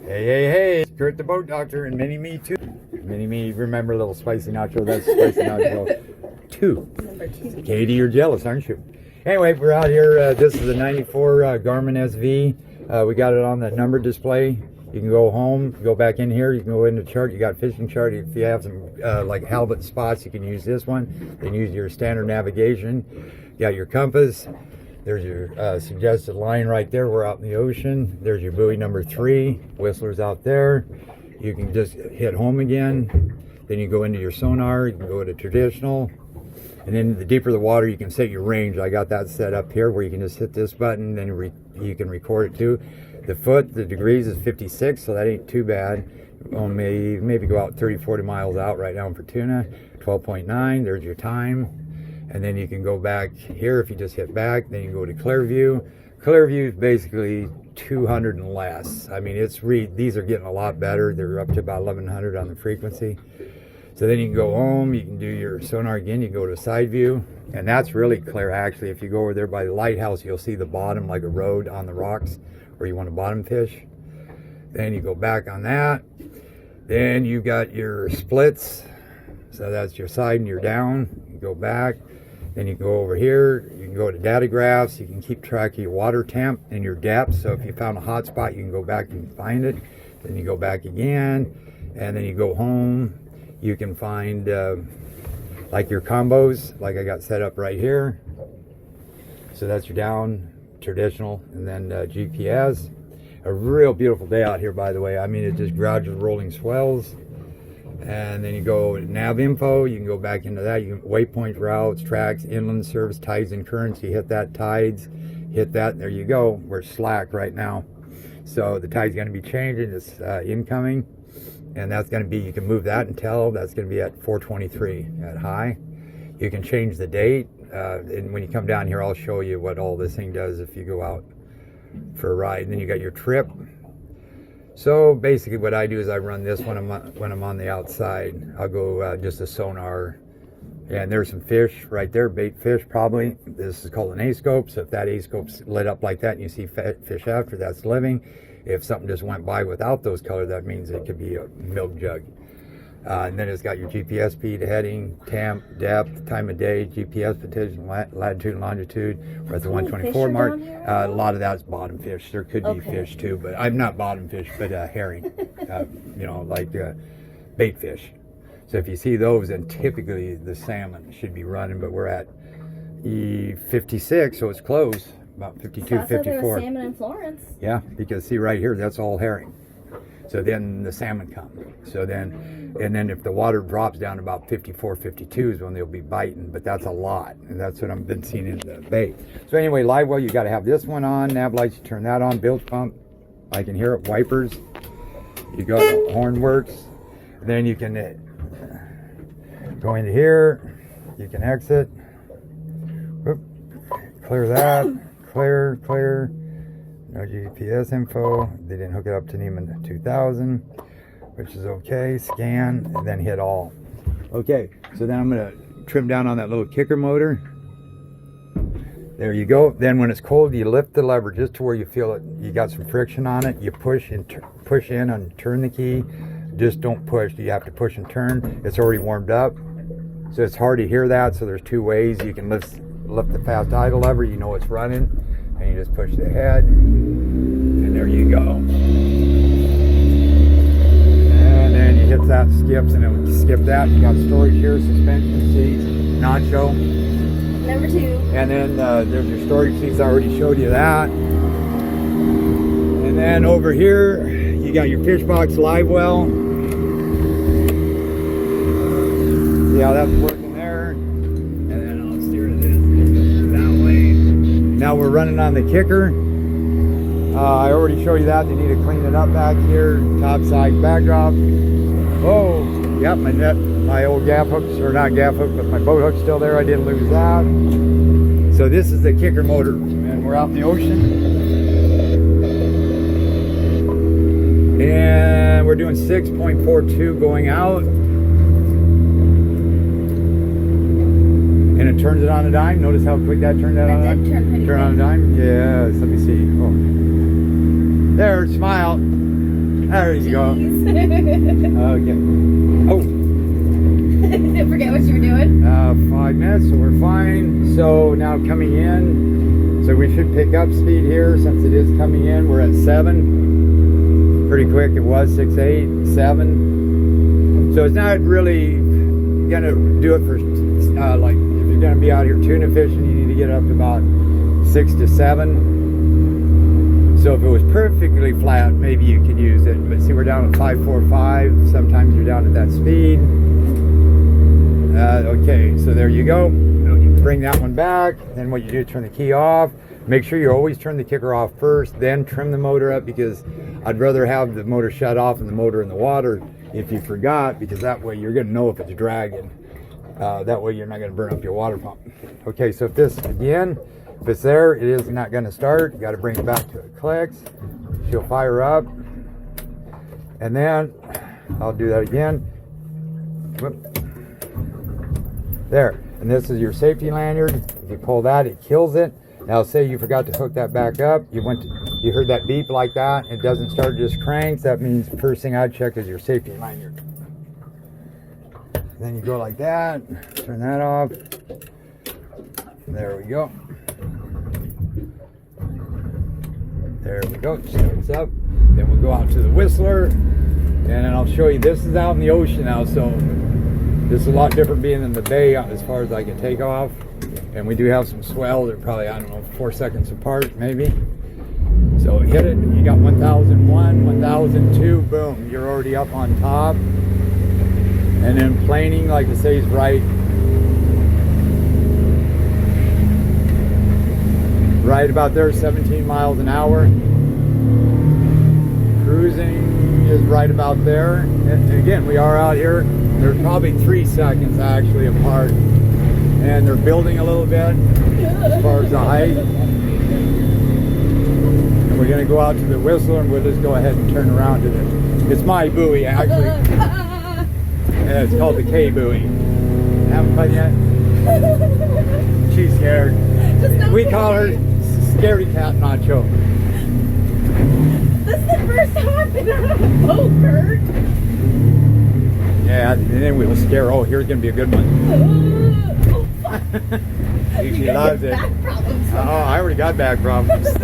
Hey, hey, hey, it's Kurt the Boat Doctor and Mini-Me too. Mini-Me, remember little spicy nacho? That's spicy nacho 2. Number 2. Katie, you're jealous, aren't you? Anyway, we're out here. This is a 94 Garmin SV. We got it on the number display. You can go home, go back in here, you can go into chart. You got fishing chart. If you have some like halibut spots, you can use this one. Then use your standard navigation. You got your compass. There's your suggested line right there. We're out in the ocean. There's your buoy number 3. Whistler's out there. You can just hit home again. Then you go into your sonar. You can go to traditional. And then the deeper the water, you can set your range. I got that set up here where you can just hit this button. Then you can record it too. The degrees is 56, so that ain't too bad. Maybe go out 30, 40 miles out right now for tuna. 12.9, there's your time. And then you can go back here if you just hit back. Then you go to clear view. Clear view is basically 200 and less. I mean, these are getting a lot better. They're up to about 1100 on the frequency. So then you can go home. You can do your sonar again. You can go to side view. And that's really clear, actually. If you go over there by the lighthouse, you'll see the bottom like a road on the rocks where you want to bottom fish. Then you go back on that. Then you got your splits. So that's your side and your down. You go back. Then you go over here, you can go to data graphs, you can keep track of your water temp and your depth. So if you found a hot spot, you can go back and find it. Then you go back again, and then you go home. You can find like your combos, like I got set up right here. So that's your down, traditional, and then GPS. A real beautiful day out here, by the way. I mean, it just gradual rolling swells. And then you go nav info, you can go back into that. You can waypoint routes, tracks, inland service, tides and currents. You hit that tides, hit that, and there you go. We're slack right now. So the tide's going to be changing. It's incoming. And that's going to be, you can move that and tell. That's going to be at 423 at high. You can change the date. And when you come down here, I'll show you what all this thing does if you go out for a ride. And then you got your trip. So basically what I do is I run this when I'm on the outside. I'll go just a sonar, and there's some fish right there, bait fish probably. This is called an A-scope, so if that A-scope's lit up like that and you see fish after, that's living. If something just went by without those colors, that means it could be a milk jug. And then it's got your GPS speed, heading, temp, depth, time of day, GPS position, latitude and longitude. We're at the 124 mark. A lot of that's bottom fish. There could be fish too, but I'm not bottom fish, but herring. You know, like bait fish. So if you see those, then typically the salmon should be running, but we're at E56, so it's close. About 52, 54. There was salmon in Florence. Yeah, because see right here, that's all herring. So then the salmon come. So then, and then if the water drops down to about 54, 52 is when they'll be biting, but that's a lot. And that's what I've been seeing in the bay. So anyway, live well, you got to have this one on. Nav lights, you turn that on. Bilge pump, I can hear it. Wipers, you got horn works. Then you can go into here. You can exit. Whoop. Clear that. Clear, clear. No GPS info. They didn't hook it up to Neiman 2000, which is okay. Scan, and then hit all. Okay, so then I'm going to trim down on that little kicker motor. There you go. Then when it's cold, you lift the lever just to where you feel it. You got some friction on it. You push and push in and turn the key. Just don't push. You have to push and turn. It's already warmed up, so it's hard to hear that. So there's 2 ways. You can lift the fast idle lever. You know it's running. And you just push the head, and there you go. And then you hit that, skips, and then skip that. You got storage here, suspension seats, NACHO. Number 2. And then there's your storage seats. I already showed you that. And then over here, you got your fish box live well. See how that's working there? And then I'll steer it that way. Now we're running on the kicker. I already showed you that. They need to clean it up back here. Top side backdrop. Oh, yep, my old gaff hooks, or not gaff hook, but my boat hook's still there. I didn't lose that. So this is the kicker motor, and we're out in the ocean. And we're doing 6.42 going out. And it turns it on a dime. Notice how quick that turned out on a dime? Turn on a dime? Yes, let me see. Oh. There, smile. There you go. Jeez. Okay. Oh. Forget what you were doing. 5 minutes, so we're fine. So now coming in, so we should pick up speed here since it is coming in. We're at 7. Pretty quick. It was 6, 8, 7. So it's not really gonna do it for like if you're gonna be out here tuna fishing, you need to get up to about 6 to 7. So if it was perfectly flat, maybe you could use it. But see, we're down at 545. Sometimes you're down at that speed. Okay, so there you go. You bring that one back. Then what you do, turn the key off. Make sure you always turn the kicker off first, then trim the motor up, because I'd rather have the motor shut off and the motor in the water if you forgot, because that way you're going to know if it's dragging. That way you're not going to burn up your water pump. Okay, so if this, again, if it's there, it is not going to start. You got to bring it back to it clicks. She'll fire up. And then, I'll do that again. Whoop. There, and this is your safety lanyard. If you pull that, it kills it. Now say you forgot to hook that back up. You heard that beep like that. It doesn't start, just cranks. That means first thing I'd check is your safety lanyard. Then you go like that. Turn that off. There we go. There we go. Starts up. Then we'll go out to the Whistler, and then I'll show you. This is out in the ocean now, so this is a lot different being in the bay as far as I can take off. And we do have some swell. They're probably, I don't know, 4 seconds apart, maybe. So hit it. You got 1001, 1002. Boom. You're already up on top. And then planing, like I say, is right about there, 17 miles an hour. Cruising is right about there. And again, we are out here. They're probably 3 seconds actually apart, and they're building a little bit as far as the height. And we're going to go out to the Whistler, and we'll just go ahead and turn around to it. It's my buoy actually. Yeah, it's called the K buoy. Haven't fun yet? She's scared. We call her Scaredy Cat Nacho. This is the first time I've been on a boat, Kurt. Yeah, and then we'll scare. Oh, here's gonna be a good one. Oh, fuck. She loves it. Back problems. Oh, I already got back problems.